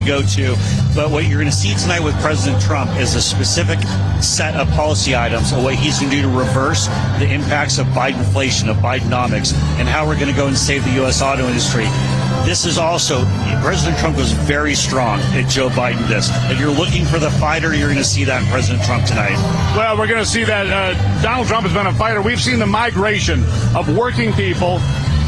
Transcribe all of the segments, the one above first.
go to. But what you're going to see tonight with President Trump is a specific set of policy items of what he's going to do to reverse the impacts of Bidenflation, of Bidenomics, and how we're going to go and save the U.S. auto industry. This is also, President Trump was very strong at Joe Biden this. If you're looking for the fighter, you're going to see that in President Trump tonight. Well, we're going to see that Donald Trump has been a fighter. We've seen the migration of working people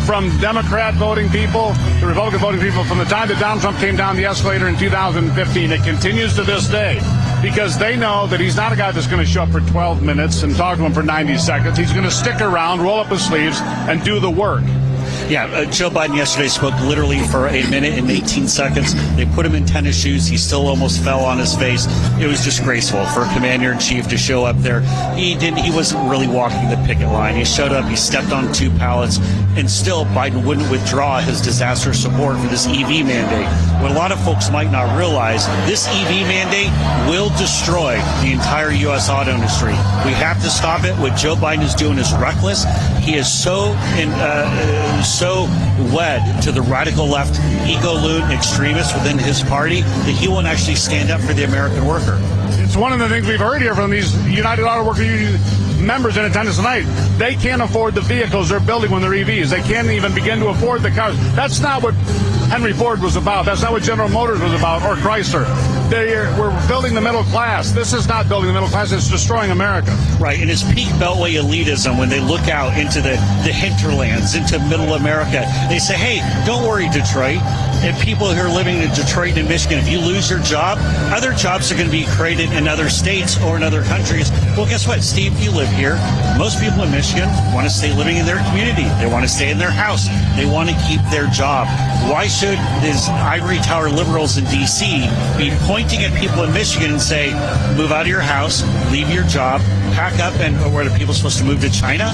from Democrat voting people to Republican voting people from the time that Donald Trump came down the escalator in 2015. It continues to this day because they know that he's not a guy that's going to show up for 12 minutes and talk to him for 90 seconds. He's going to stick around, roll up his sleeves, and do the work. Yeah, Joe Biden yesterday spoke literally for a minute and 18 seconds. They put him in tennis shoes. He still almost fell on his face. It was disgraceful for a commander-in-chief to show up there. He wasn't really walking the picket line. He showed up, he stepped on 2 pallets, and still Biden wouldn't withdraw his disastrous support for this EV mandate. What a lot of folks might not realize, this EV mandate will destroy the entire U.S. auto industry. We have to stop it. What Joe Biden is doing is reckless. He is so wed to the radical left ego-loon extremists within his party that he won't actually stand up for the American worker. It's one of the things we've heard here from these United Auto Worker Union members in attendance tonight. They can't afford the vehicles they're building when they're EVs. They can't even begin to afford the cars. That's not what Henry Ford was about. That's not what General Motors was about, or Chrysler. We're building the middle class. This is not building the middle class. It's destroying America. Right, and it's peak Beltway elitism when they look out into the hinterlands, into middle America. They say, hey, don't worry, Detroit. And people who are living in Detroit and Michigan, if you lose your job, other jobs are going to be created in other states or in other countries. Well, guess what, Steve? You live here. Most people in Michigan want to stay living in their community. They want to stay in their house. They want to keep their job. Why should these ivory tower liberals in D.C. be pointing at people in Michigan and say, move out of your house, leave your job, pack up, and where are people supposed to move to China?